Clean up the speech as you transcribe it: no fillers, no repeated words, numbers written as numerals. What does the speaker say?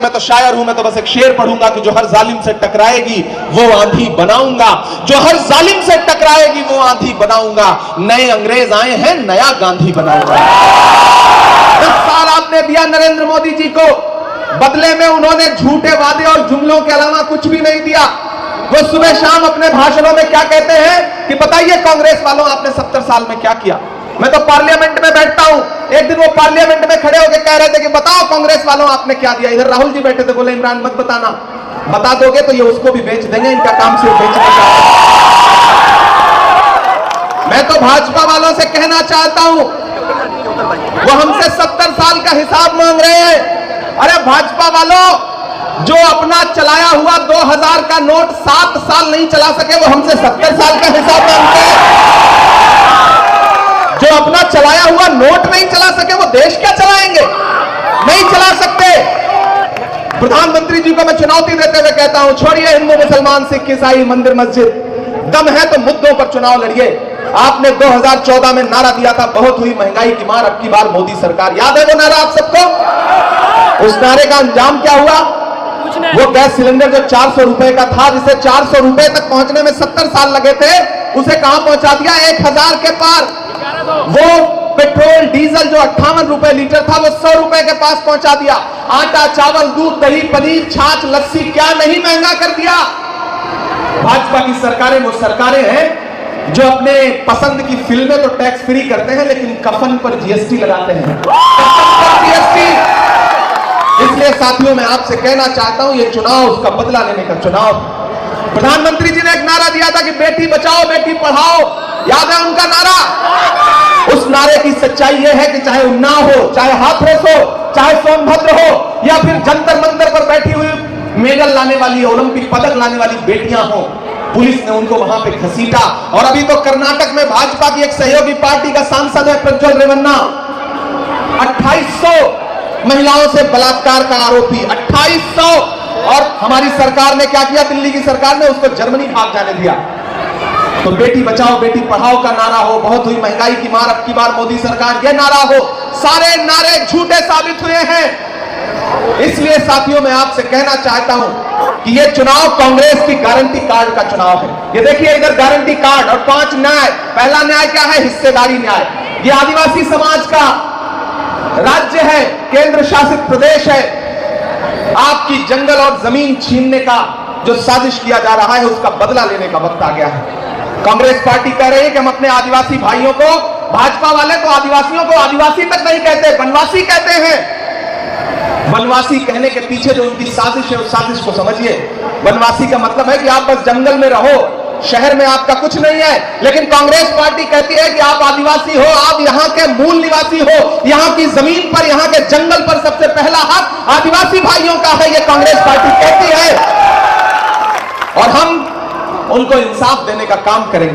मैं तो शायर हूं, मैं तो बस एक शेर पढ़ूंगा कि जो हर जालिम से टकराएगी वो आंधी बनाऊंगा, जो हर जालिम से टकराएगी वो आंधी बनाऊंगा, नए अंग्रेज आए हैं नया गांधी बनाऊंगा। 10 साल आपने दिया नरेंद्र मोदी जी को, बदले में उन्होंने झूठे वादे और जुमलों के अलावा कुछ भी नहीं दिया। वो सुबह शाम अपने भाषणों में क्या कहते हैं कि बताइए कांग्रेस वालों आपने 70 साल में क्या किया। मैं तो पार्लियामेंट में बैठता हूं, एक दिन वो पार्लियामेंट में खड़े होकर कह रहे थे कि बताओ कांग्रेस वालों आपने क्या दिया। इधर राहुल जी बैठे थे, बोले इमरान मत बताना, बता दोगे तो ये उसको भी बेच देंगे, इनका काम सिर्फ बेचने का। मैं तो भाजपा वालों से कहना चाहता हूं, वो हमसे 70 साल का हिसाब मांग रहे हैं। अरे भाजपा वालों, जो अपना चलाया हुआ 2000 का नोट 7 साल नहीं चला सके वो हमसे 70 साल का हिसाब मांगते हैं। जो अपना चलाया हुआ नोट नहीं चला सके वो देश क्या चलाएंगे? नहीं चला सकते। प्रधानमंत्री जी को मैं चुनौती देते हुए कहता हूं, छोड़िए हिंदू मुसलमान सिख ईसाई मंदिर मस्जिद, दम है तो मुद्दों पर चुनाव लड़िए। आपने 2014 में नारा दिया था बहुत हुई महंगाई की मार, अब की बार मोदी सरकार, याद है वो नारा आप सबको? उस नारे का अंजाम क्या हुआ? वो गैस सिलेंडर जो 400 रुपए का था, जिसे 400 रुपए तक पहुंचने में 70 साल लगे थे, उसे कहां पहुंचा दिया? 1000 के पार। वो पेट्रोल डीजल जो 58 रुपए लीटर था वो 100 रुपए के पास पहुंचा दिया। आटा चावल दूध दही पनीर छाछ लस्सी क्या नहीं महंगा कर दिया। भाजपा की सरकारें वो सरकारें हैं जो अपने पसंद की फिल्में तो टैक्स फ्री करते हैं लेकिन कफन पर जीएसटी लगाते हैं। इसलिए साथियों मैं आपसे कहना चाहता हूं, ये चुनाव उसका बदला लेने का चुनाव। प्रधानमंत्री जी ने एक नारा दिया था कि बेटी बचाओ बेटी पढ़ाओ, याद है उनका नारा? उस नारे की सच्चाई यह है कि चाहे उन्नाव हो, चाहे हाथरस हो, चाहे सोनभद्र हो, या फिर जंतर मंतर पर बैठी हुई मेडल लाने वाली, ओलंपिक पदक लाने वाली बेटियां हो, पुलिस ने उनको वहां पे घसीटा। और अभी तो कर्नाटक में भाजपा की एक सहयोगी पार्टी का सांसद है प्रज्वल रेवन्ना, 2800 महिलाओं से बलात्कार का आरोपी, 2800। और हमारी सरकार ने क्या किया? दिल्ली की सरकार ने उसको जर्मनी भाग जाने दिया। तो बेटी बचाओ बेटी पढ़ाओ का नारा हो, बहुत हुई महंगाई की मार, अब की बार मोदी सरकार, यह नारा हो, सारे नारे झूठे साबित हुए हैं। इसलिए साथियों मैं आपसे कहना चाहता हूं कि यह चुनाव कांग्रेस की गारंटी कार्ड का चुनाव है। ये देखिए इधर गारंटी कार्ड और 5 न्याय। पहला न्याय क्या है? हिस्सेदारी न्याय। ये आदिवासी समाज का राज्य है, केंद्र शासित प्रदेश है, आपकी जंगल और जमीन छीनने का जो साजिश किया जा रहा है उसका बदला लेने का वक्त आ गया है। कांग्रेस पार्टी कह रही है कि हम अपने आदिवासी भाइयों को, भाजपा वाले तो आदिवासियों को आदिवासी तक नहीं कहते, वनवासी कहते हैं। वनवासी कहने के पीछे जो उनकी साजिश है उस साजिश को समझिए। वनवासी का मतलब है कि आप बस जंगल में रहो, शहर में आपका कुछ नहीं है। लेकिन कांग्रेस पार्टी कहती है कि आप आदिवासी हो, आप यहाँ के मूल निवासी हो, यहाँ की जमीन पर, यहाँ के जंगल पर सबसे पहला हक आदिवासी भाइयों का है, ये कांग्रेस पार्टी कहती है। और हम उनको इंसाफ देने का काम करेंगे।